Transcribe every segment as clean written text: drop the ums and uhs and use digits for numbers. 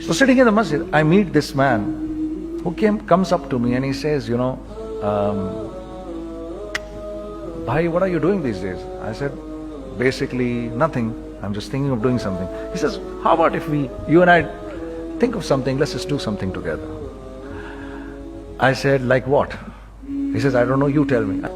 So sitting in the masjid, I meet this man who comes up to me and he says, you know, bhai, what are you doing these days? I said, basically nothing. I'm just thinking of doing something. He says, how about if you and I think of something, let's just do something together. I said, like what? He says, I don't know, you tell me.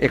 1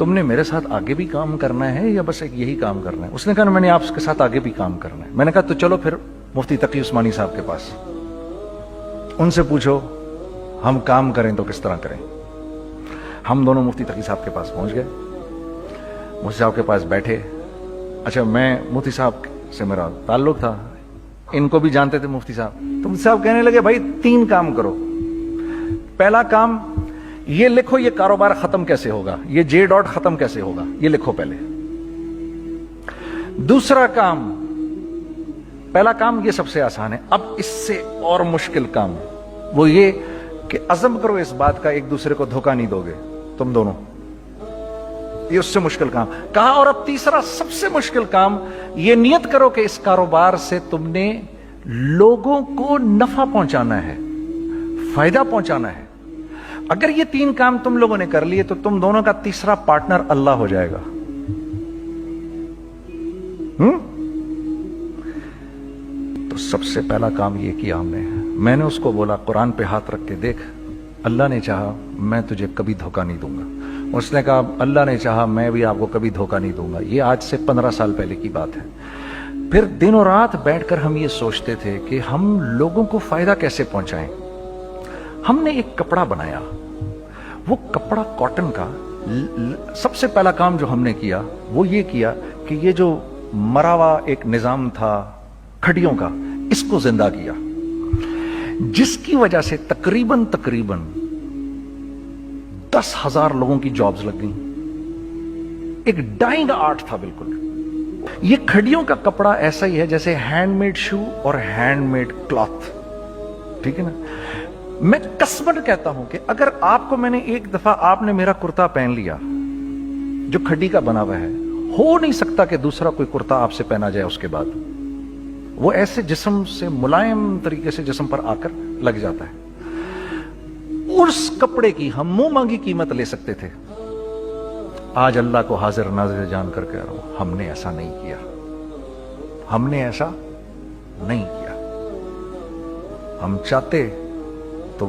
تم نے میرے ساتھ آگے بھی کام کرنا ہے یا بس ایک یہی کام کرنا ہے؟ اس نے کہا میں نے آپ کے ساتھ آگے بھی کام کرنا ہے۔ میں نے کہا تو چلو پھر مفتی تقی عثمانی صاحب کے پاس، ان سے پوچھو ہم کام کریں تو کس طرح کریں۔ ہم دونوں مفتی تقی صاحب کے پاس پہنچ گئے، مفتی صاحب کے پاس بیٹھے۔ اچھا میں مفتی صاحب سے میرا تعلق تھا، ان کو بھی جانتے تھے مفتی صاحب، تو مفتی صاحب کہنے لگے بھائی 3 کام کرو۔ پہلا کام یہ لکھو یہ کاروبار ختم کیسے ہوگا، یہ جے ڈاٹ ختم کیسے ہوگا، یہ لکھو پہلے۔ دوسرا کام، پہلا کام یہ سب سے آسان ہے، اب اس سے اور مشکل کام وہ یہ کہ عزم کرو اس بات کا ایک دوسرے کو دھوکہ نہیں دو گے تم دونوں، یہ اس سے مشکل کام کہا۔ اور اب تیسرا سب سے مشکل کام، یہ نیت کرو کہ اس کاروبار سے تم نے لوگوں کو نفع پہنچانا ہے، فائدہ پہنچانا ہے۔ اگر یہ 3 کام تم لوگوں نے کر لیے تو تم دونوں کا تیسرا پارٹنر اللہ ہو جائے گا۔ تو سب سے پہلا کام یہ کیا ہم نے، میں نے اس کو بولا قرآن پہ ہاتھ رکھ کے دیکھ، اللہ نے چاہا میں تجھے کبھی دھوکہ نہیں دوں گا۔ اس نے کہا اللہ نے چاہا میں بھی آپ کو کبھی دھوکہ نہیں دوں گا۔ یہ آج سے 15 سال پہلے کی بات ہے۔ پھر دن و رات بیٹھ کر ہم یہ سوچتے تھے کہ ہم لوگوں کو فائدہ کیسے پہنچائیں۔ ہم نے ایک کپڑا بنایا، وہ کپڑا کاٹن کا۔ سب سے پہلا کام جو ہم نے کیا وہ یہ کیا کہ یہ جو مرا ہوا ایک نظام تھا کھڑیوں کا، اس کو زندہ کیا، جس کی وجہ سے تقریباً 10,000 لوگوں کی جابز لگ گئیں۔ ایک ڈائنگ آرٹ تھا بالکل۔ یہ کھڑیوں کا کپڑا ایسا ہی ہے جیسے ہینڈ میڈ شو اور ہینڈ میڈ کلاتھ، ٹھیک ہے نا۔ میں قسمن کہتا ہوں کہ اگر آپ کو میں نے ایک دفعہ آپ نے میرا کرتا پہن لیا جو کھڑی کا بنا ہوا ہے، ہو نہیں سکتا کہ دوسرا کوئی کرتا آپ سے پہنا جائے اس کے بعد۔ وہ ایسے جسم سے ملائم طریقے سے جسم پر آ کر لگ جاتا ہے۔ اس کپڑے کی ہم منہ مانگی قیمت لے سکتے تھے۔ آج اللہ کو حاضر ناظر جان کر کہہ رہا ہوں، ہم نے ایسا نہیں کیا، ہم نے ایسا نہیں کیا۔ ہم چاہتے تو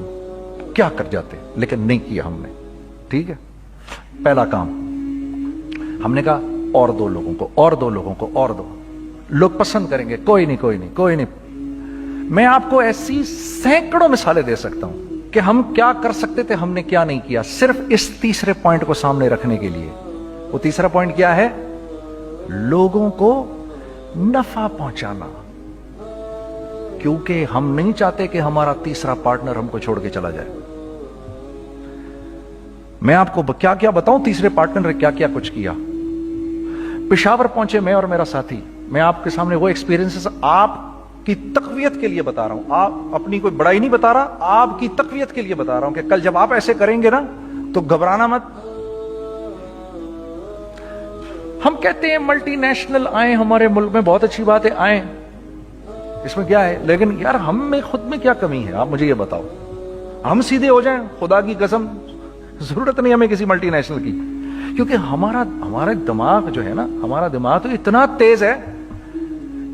کیا کر جاتے، لیکن نہیں کیا ہم نے، ٹھیک ہے۔ پہلا کام ہم نے کہا اور 2 لوگوں کو، اور 2 لوگوں کو، اور 2 لوگ پسند کریں گے، کوئی نہیں کوئی نہیں کوئی نہیں۔ میں آپ کو ایسی سینکڑوں مثالیں دے سکتا ہوں کہ ہم کیا کر سکتے تھے، ہم نے کیا نہیں کیا، صرف اس تیسرے پوائنٹ کو سامنے رکھنے کے لیے۔ وہ تیسرا پوائنٹ کیا ہے؟ لوگوں کو نفع پہنچانا، کیونکہ ہم نہیں چاہتے کہ ہمارا تیسرا پارٹنر ہم کو چھوڑ کے چلا جائے۔ میں آپ کو کیا کیا بتاؤں، تیسرے پارٹنر نے کیا کیا کچھ کیا۔ پشاور پہنچے میں اور میرا ساتھی، میں آپ کے سامنے وہ ایکسپیرینسز آپ کی تقویت کے لیے بتا رہا ہوں، آپ اپنی کوئی بڑائی نہیں بتا رہا، آپ کی تقویت کے لیے بتا رہا ہوں کہ کل جب آپ ایسے کریں گے نا تو گھبرانا مت۔ ہم کہتے ہیں ملٹی نیشنل آئیں ہمارے ملک میں، بہت اچھی بات ہے، آئیں، اس میں کیا ہے، لیکن یار ہم میں خود میں کیا کمی ہے، آپ مجھے یہ بتاؤ۔ ہم سیدھے ہو جائیں، خدا کی قسم ضرورت نہیں ہمیں کسی ملٹی نیشنل کی، کیونکہ ہمارا دماغ جو ہے نا، ہمارا دماغ تو اتنا تیز ہے،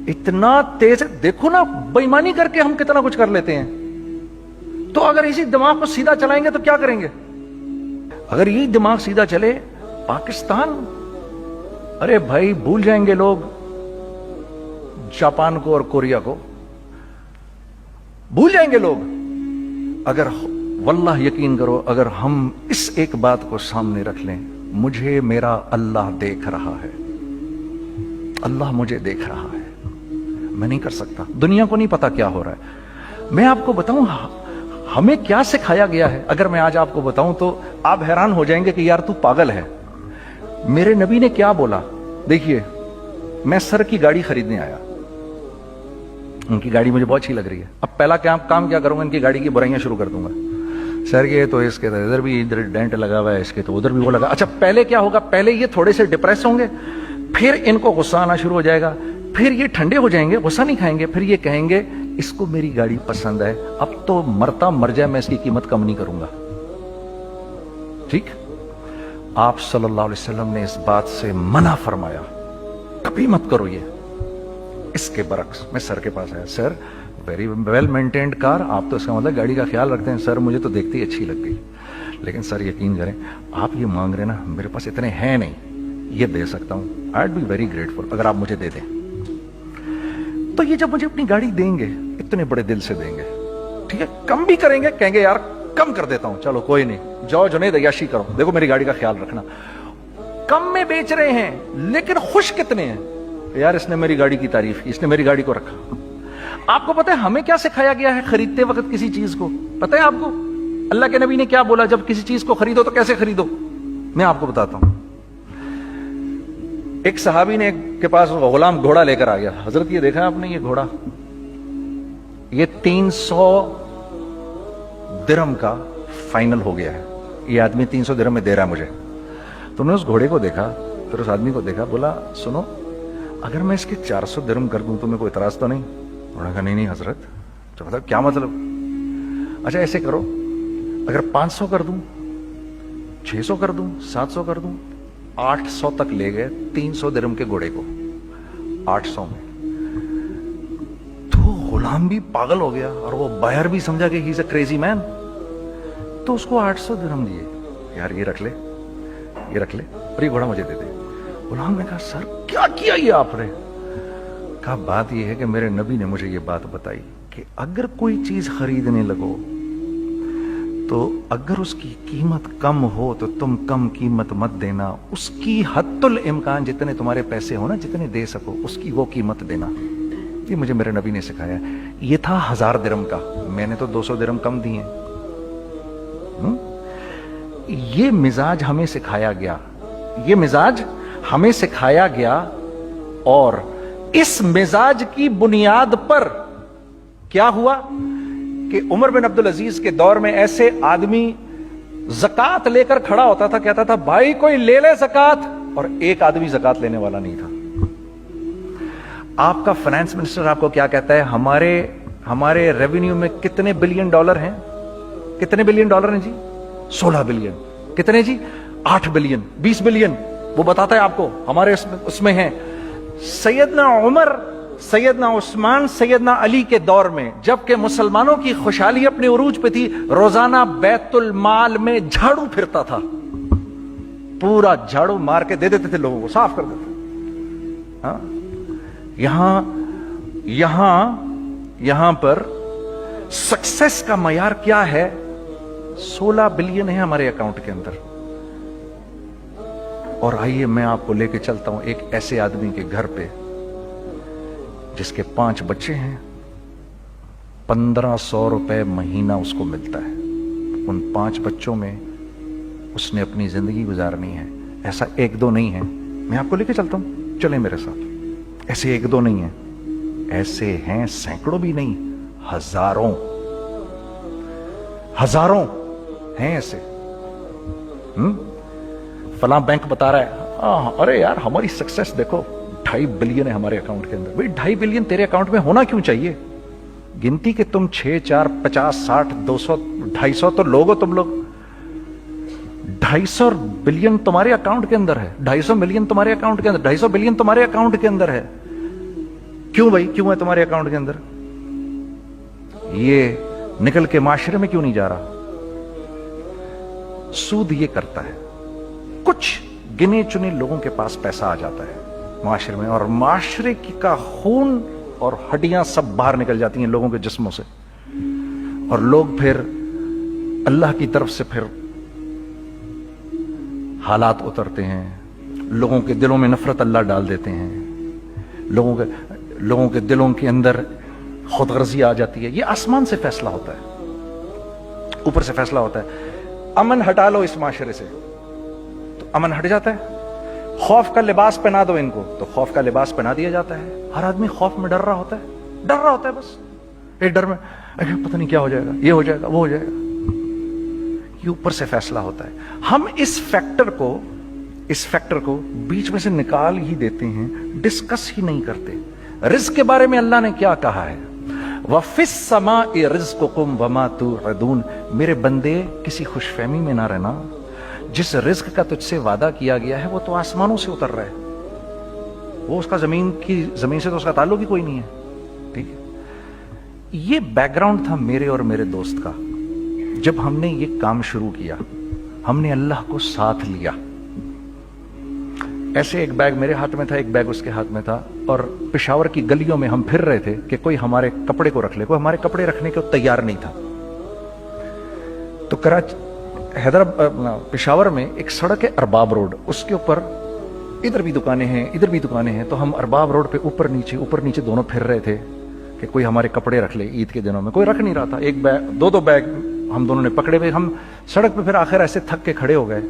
اتنا تیز ہے، دیکھو نا بے ایمانی کر کے ہم کتنا کچھ کر لیتے ہیں۔ تو اگر اسی دماغ کو سیدھا چلائیں گے تو کیا کریں گے؟ اگر یہ دماغ سیدھا چلے، پاکستان، ارے بھائی بھول جائیں گے لوگ جاپان کو اور کوریا کو، بھول جائیں گے لوگ۔ اگر واللہ یقین کرو، اگر ہم اس ایک بات کو سامنے رکھ لیں، مجھے میرا اللہ دیکھ رہا ہے، اللہ مجھے دیکھ رہا ہے، میں نہیں کر سکتا، دنیا کو نہیں پتا کیا ہو رہا ہے۔ میں آپ کو بتاؤں ہمیں کیا سکھایا گیا ہے، اگر میں آج آپ کو بتاؤں تو آپ حیران ہو جائیں گے کہ یار تو پاگل ہے۔ میرے نبی نے کیا بولا؟ دیکھیے، میں سر کی گاڑی خریدنے آیا، ان کی گاڑی مجھے بہت اچھی لگ رہی ہے، اب پہلا کام کیا کروں گا، ان کی گاڑی کی برائیاں شروع کر دوں گا، سر یہ تو اس کے ادھر بھی ادھر ڈینٹ لگا ہوا ہے، اس کے تو ادھر بھی وہ لگا۔ اچھا پہلے کیا ہوگا، پہلے یہ تھوڑے سے ڈپریس ہوں گے، پھر ان کو غصہ آنا شروع ہو جائے گا، پھر یہ ٹھنڈے ہو جائیں گے، غصہ نہیں کھائیں گے، پھر یہ کہیں گے اس کو میری گاڑی پسند ہے، اب تو مرتا مر جائے میں اس کی قیمت کم نہیں کروں گا، ٹھیک۔ آپ صلی اللہ علیہ وسلم نے اس بات سے منع فرمایا، کبھی مت کرو یہ۔ اس کے برعکس میں سر کے پاس آیا، سر ویری ویل مینٹینڈ کار، آپ تو اس کا مطلب گاڑی کا خیال رکھتے ہیں، سر مجھے تو دیکھتے ہی اچھی لگ گئی، لیکن سر یقین کریں آپ یہ مانگ رہے نا, میرے پاس اتنے ہیں نہیں, یہ دے سکتا ہوں, I would be very grateful اگر آپ مجھے دے دیں. تو یہ جب مجھے اپنی گاڑی دیں گے اتنے بڑے دل سے دیں گے, ٹھیک ہے, کم بھی کریں گے, کہیں گے یار کم کر دیتا ہوں, چلو کوئی نہیں, جاؤ جنید عیاشی کرو, دیکھو میری گاڑی کا خیال رکھنا. کم میں بیچ رہے ہیں لیکن خوش کتنے ہیں, یار اس نے میری گاڑی کی تعریف کی, اس نے میری گاڑی کو رکھا. آپ کو پتہ ہے ہمیں کیا سکھایا گیا ہے خریدتے وقت کسی چیز کو؟ پتہ ہے آپ کو اللہ کے نبی نے کیا بولا جب کسی چیز کو خریدو تو کیسے خریدو؟ میں آپ کو بتاتا ہوں. ایک صحابی نے کے پاس غلام گھوڑا لے کر آ گیا. حضرت یہ دیکھا آپ نے, یہ گھوڑا یہ 300 درہم کا فائنل ہو گیا ہے, یہ آدمی 300 درہم میں دے رہا ہے مجھے. تو نے اس گھوڑے کو دیکھا, پھر اس آدمی کو دیکھا, بولا سنو اگر میں اس کے 400 درہم کر دوں تو میں کوئی اعتراض تو نہیں؟ انہوں نے کہا نہیں حضرت. تو مطلب کیا مطلب؟ اچھا ایسے کرو, اگر 500 کر دوں, 600 کر دوں, 700 کر دوں, 800 تک لے گئے 300 درہم کے گھوڑے کو 800 میں. تو غلام بھی پاگل ہو گیا اور وہ بائر بھی سمجھا کہ ہی از اے کریزی مین. تو اس کو 800 درہم دیے, یار یہ رکھ لے, یہ رکھ لے, اور یہ گھوڑا مجھے دے دے. غلام نے کہا سر کیا کیا یہ آپ نے؟ کہا بات یہ ہے کہ میرے نبی نے مجھے یہ بات بتائی کہ اگر کوئی چیز خریدنے لگو تو اگر اس کی قیمت کم ہو تو تم کم قیمت مت دینا, اس کی حد الامکان جتنے تمہارے پیسے ہو نا, جتنے دے سکو اس کی وہ قیمت دینا. یہ مجھے میرے نبی نے سکھایا. یہ تھا 1000 درہم کا, میں نے تو 200 درہم کم دیے. یہ مزاج ہمیں سکھایا گیا, یہ مزاج ہمیں سکھایا گیا, اور اس مزاج کی بنیاد پر کیا ہوا کہ عمر بن عبدالعزیز کے دور میں ایسے آدمی زکات لے کر کھڑا ہوتا تھا, کہتا تھا بھائی کوئی لے لے زکات, اور ایک آدمی زکات لینے والا نہیں تھا. آپ کا فائنانس منسٹر آپ کو کیا کہتا ہے, ہمارے ریونیو میں کتنے بلین ڈالر ہیں؟ کتنے بلین ڈالر ہیں جی؟ 16 بلین. کتنے جی؟ 8 بلین, 20 بلین. وہ بتاتا ہے آپ کو ہمارے اس میں ہیں. سیدنا عمر, سیدنا عثمان, سیدنا علی کے دور میں جبکہ مسلمانوں کی خوشحالی اپنے عروج پہ تھی, روزانہ بیت المال میں جھاڑو پھرتا تھا, پورا جھاڑو مار کے دے دیتے تھے لوگوں کو, صاف کر دیتے. ہاں یہاں پر سکسیس کا معیار کیا ہے؟ 16 بلین ہے ہمارے اکاؤنٹ کے اندر. اور آئیے میں آپ کو لے کے چلتا ہوں ایک ایسے آدمی کے گھر پہ جس کے 5 بچے ہیں, 1500 روپے مہینہ اس کو ملتا ہے. ان 5 بچوں میں اس نے اپنی زندگی گزارنی ہے. ایسا 1-2 نہیں ہے, میں آپ کو لے کے چلتا ہوں, چلیں میرے ساتھ. ایسے 1-2 نہیں ہیں, ایسے ہیں سینکڑوں بھی نہیں, ہزاروں ہیں ایسے. فلاں بینک بتا رہا ہے ارے یار ہماری سکسیس دیکھو 2.5 بلین ہے ہمارے اکاؤنٹ کے اندر. بھائی 2.5 بلین تیرے اکاؤنٹ میں ہونا کیوں چاہیے؟ گنتی کہ تم 6, 4, 50, 60, 200, 250 تو لوگ ہو تم لوگ. 250 بلین تمہارے اکاؤنٹ کے اندر ہے, 250 ملین تمہارے اکاؤنٹ کے اندر, 250 بلین تمہارے اکاؤنٹ کے اندر ہے. کیوں بھائی, کیوں ہے تمہارے اکاؤنٹ کے اندر؟ یہ نکل کے معاشرے میں کیوں نہیں جا رہا؟ سود یہ کرتا ہے, کچھ گنے چنے لوگوں کے پاس پیسہ آ جاتا ہے معاشرے میں, اور معاشرے کا خون اور ہڈیاں سب باہر نکل جاتی ہیں لوگوں کے جسموں سے, اور لوگ پھر اللہ کی طرف سے پھر حالات اترتے ہیں, لوگوں کے دلوں میں نفرت اللہ ڈال دیتے ہیں, لوگوں کے دلوں کے اندر خود غرضی آ جاتی ہے. یہ آسمان سے فیصلہ ہوتا ہے, اوپر سے فیصلہ ہوتا ہے. امن ہٹا لو اس معاشرے سے تو امن ہٹ جاتا ہے. خوف کا لباس پہنا دو ان کو تو خوف کا لباس پہنا دیا جاتا ہے. ہر آدمی خوف میں ڈر رہا ہوتا ہے, بس ایک ڈر میں پتہ نہیں کیا ہو جائے گا, یہ ہو جائے گا, وہ ہو جائے گا. یہ اوپر سے فیصلہ ہوتا ہے. ہم اس فیکٹر کو بیچ میں سے نکال ہی دیتے ہیں, ڈسکس ہی نہیں کرتے. رزق کے بارے میں اللہ نے کیا کہا ہے؟ وَفِي السَّمَاءِ رِزْقُكُمْ وَمَا تُوعَدُونَ. میرے بندے کسی خوش فہمی میں نہ رہنا, جس رزق کا تجھ سے وعدہ کیا گیا ہے وہ تو آسمانوں سے اتر رہا ہے, وہ اس کا زمین سے تو اس کا تعلق ہی کوئی نہیں ہے. ٹھیک ہے, یہ بیک گراؤنڈ تھا میرے اور میرے دوست کا جب ہم نے یہ کام شروع کیا. ہم نے اللہ کو ساتھ لیا. ایسے ایک بیگ میرے ہاتھ میں تھا, ایک بیگ اس کے ہاتھ میں تھا, اور پشاور کی گلیوں میں ہم پھر رہے تھے کہ کوئی ہمارے کپڑے کو رکھ لے. کوئی ہمارے کپڑے رکھنے کو تیار نہیں تھا. تو پشاور میں ایک سڑک ہے ارباب روڈ, اس کے اوپر ادھر بھی دکانیں ہیں ادھر بھی دکانیں ہیں. تو ہم ارباب روڈ پہ اوپر نیچے دونوں پھر رہے تھے کہ کوئی ہمارے کپڑے رکھ لے. عید کے دنوں میں کوئی رکھ نہیں رہا تھا. ایک بیگ, دو بیگ ہم دونوں نے پکڑے ہوئے. ہم سڑک پہ پھر آخر ایسے تھک کے کھڑے ہو گئے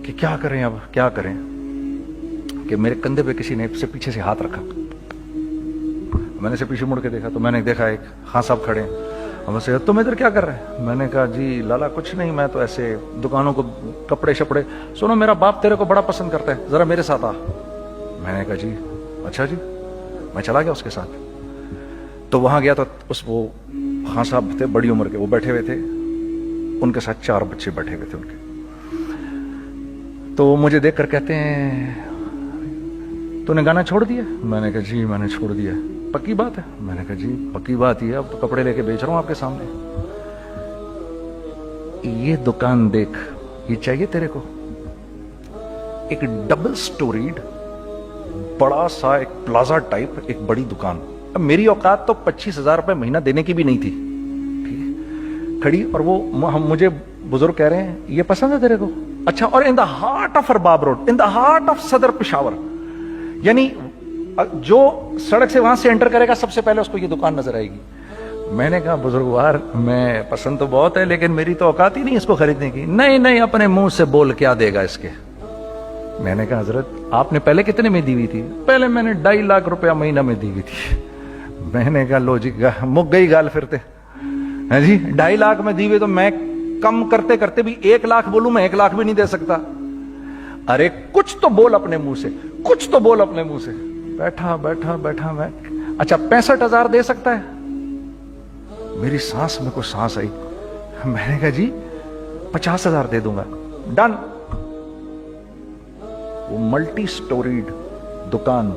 کہ کیا کریں, اب کیا کریں, کہ میرے کندھے پہ کسی نے سے پیچھے سے ہاتھ رکھا. میں نے سے پیچھے مڑ کے دیکھا تو میں نے دیکھا ایک خان صاحب کھڑے ہیں. ہم سے تم ادھر کیا کر رہے ہیں؟ میں نے کہا جی لالا کچھ نہیں, میں تو ایسے دکانوں کو کپڑے شپڑے. سنو میرا باپ تیرے کو بڑا پسند کرتا ہے, ذرا میرے ساتھ آ. میں نے کہا جی اچھا جی. میں چلا گیا اس کے ساتھ. تو وہاں گیا تو وہ خان صاحب تھے بڑی عمر کے, وہ بیٹھے ہوئے تھے, ان کے ساتھ 4 بچے بیٹھے ہوئے تھے ان کے. تو وہ مجھے دیکھ کر کہتے ہیں تو نے گانا چھوڑ دیا؟ میں نے کہا جی میں نے چھوڑ دیا. پکی بات ہے؟ میں نے کہا جی پکی بات یہ ہے, اب تو کپڑے لے کے بیچ رہا ہوں آپ کے سامنے. یہ دکان دیکھ, یہ چاہیے تیرے کو؟ ایک ڈبل سٹوریڈ بڑا سا ایک پلازا ٹائپ ایک بڑی دکان. اب میری اوقات تو 25,000 روپے مہینہ دینے کی بھی نہیں تھی. ٹھیک ہے, کھڑی, اور وہ مجھے بزرگ کہہ رہے ہیں یہ پسند ہے تیرے کو؟ اچھا, اور in the heart of Arbab road, in the heart of Saddar Peshawar, یعنی جو سڑک سے وہاں سے انٹر کرے گا سب سے پہلے اس کو یہ دکان نظر آئے گی. میں نے کہا بزرگوار میں پسند تو بہت ہے لیکن میری تو اوقات ہی نہیں اس کو خریدنے کی. نہیں اپنے منہ سے بول, کیا دے گا اس کے. میں نے کہا حضرت آپ نے پہلے کتنے میں دی ہوئی تھی؟ پہلے میں نے 2.5 لاکھ روپیہ مہینہ میں دی ہوئی تھی. میں نے کہا لو جی مک گئی گال پھرتے جی. 2.5 لاکھ میں دی ہوئی تو میں کم کرتے کرتے بھی 1 لاکھ بولوں, میں 1 لاکھ بھی نہیں دے سکتا. ارے کچھ تو بول اپنے منہ سے, کچھ تو بول اپنے منہ سے. بیٹھا میں, اچھا 65,000 دے سکتا ہے؟ میری سانس میں کوئی سانس آئی. میں نے کہا جی 50,000 دے دوں گا. ڈن. وہ ملٹی سٹوریڈ دکان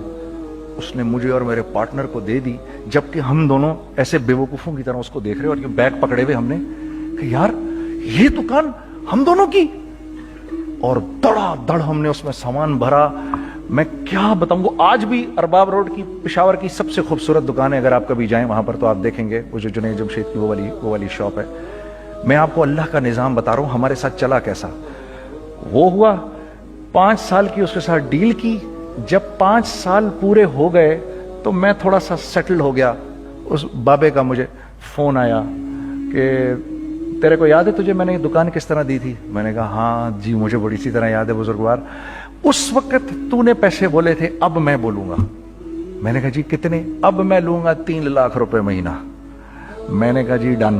اس نے مجھے اور میرے پارٹنر کو دے دی, جبکہ ہم دونوں ایسے بے وقوفوں کی طرح اس کو دیکھ رہے, اور یہ بیگ پکڑے ہوئے ہم نے کہ یار یہ دکان ہم دونوں کی. اور دڑا دڑ ہم نے اس میں سامان بھرا. میں کیا بتاؤں, وہ آج بھی ارباب روڈ کی پشاور کی سب سے خوبصورت دکان ہے. اگر آپ کبھی جائیں وہاں پر تو آپ دیکھیں گے وہ جو جنید جمشید کی وہ والی شاپ ہے. میں آپ کو اللہ کا نظام بتا رہا ہوں ہمارے ساتھ چلا کیسا. وہ ہوا 5 سال کی اس کے ساتھ ڈیل کی. جب 5 سال پورے ہو گئے تو میں تھوڑا سا سیٹل ہو گیا. اس بابے کا مجھے فون آیا کہ تیرے کو یاد ہے تجھے میں نے یہ دکان کس طرح دی تھی؟ میں نے کہا ہاں جی مجھے بڑی سی طرح یاد ہے بزرگوار. اس وقت تو نے پیسے بولے تھے, اب میں بولوں گا. میں نے کہا جی کتنے؟ اب میں لوں گا 3 لاکھ روپے مہینہ. میں نے کہا جی ڈن,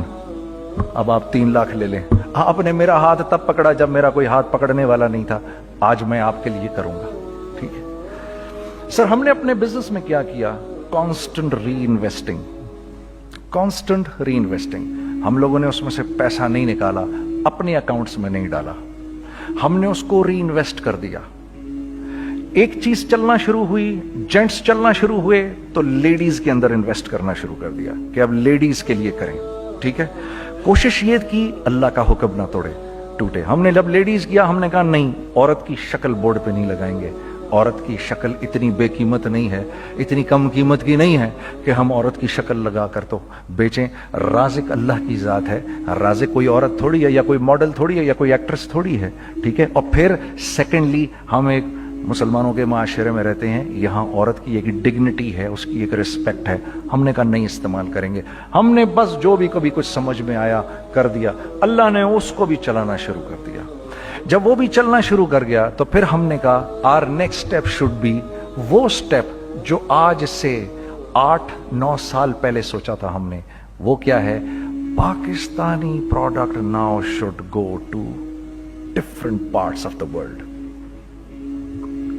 اب آپ 3 لاکھ لے لیں. آپ نے میرا ہاتھ تب پکڑا جب میرا کوئی ہاتھ پکڑنے والا نہیں تھا. آج میں آپ کے لیے کروں گا. ٹھیک ہے سر. ہم نے اپنے بزنس میں کیا کیا؟ کانسٹنٹ ری انویسٹنگ. ہم لوگوں نے اس میں سے پیسہ نہیں نکالا, اپنے اکاؤنٹس میں نہیں ڈالا, ہم نے اس کو ری انویسٹ کر دیا. ایک چیز چلنا شروع ہوئی, جینٹس چلنا شروع ہوئے تو لیڈیز کے اندر انویسٹ کرنا شروع کر دیا کہ اب لیڈیز کے لیے کریں. ٹھیک ہے, کوشش یہ کی اللہ کا حکم نہ ٹوٹے. ہم نے جب لیڈیز کیا ہم نے کہا نہیں, عورت کی شکل بورڈ پہ نہیں لگائیں گے. عورت کی شکل اتنی بے قیمت نہیں ہے, اتنی کم قیمت کی نہیں ہے کہ ہم عورت کی شکل لگا کر تو بیچیں. رازق اللہ کی ذات ہے. رازق کوئی عورت تھوڑی ہے, یا کوئی ماڈل تھوڑی ہے, یا کوئی ایکٹریس تھوڑی ہے. ٹھیک ہے. اور پھر سیکنڈلی ہم ایک مسلمانوں کے معاشرے میں رہتے ہیں, یہاں عورت کی ایک ڈگنیٹی ہے, اس کی ایک رسپیکٹ ہے. ہم نے کہا نہیں استعمال کریں گے. ہم نے بس جو بھی کبھی کچھ سمجھ میں آیا کر دیا. اللہ نے اس کو بھی چلانا شروع کر دیا. جب وہ بھی چلنا شروع کر گیا تو پھر ہم نے کہا our next step should be وہ اسٹیپ جو آج سے 8-9 سال پہلے سوچا تھا ہم نے. وہ کیا ہے؟ Pakistani product now should go to different parts of the world.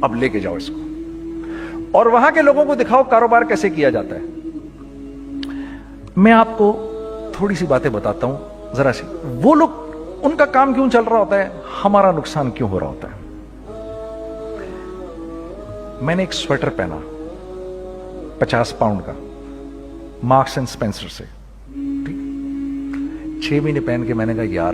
اب لے کے جاؤ اس کو اور وہاں کے لوگوں کو دکھاؤ کاروبار کیسے کیا جاتا ہے. میں آپ کو تھوڑی سی باتیں بتاتا ہوں ذرا سی. وہ لوگ ان کا کام کیوں چل رہا ہوتا ہے, ہمارا نقصان کیوں ہو رہا ہوتا ہے. میں نے ایک سویٹر پہنا 50 پاؤنڈ کا مارکس اینڈ اسپینسر سے. 6 مہینے پہن کے میں نے کہا یار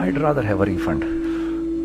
I'd rather have a refund।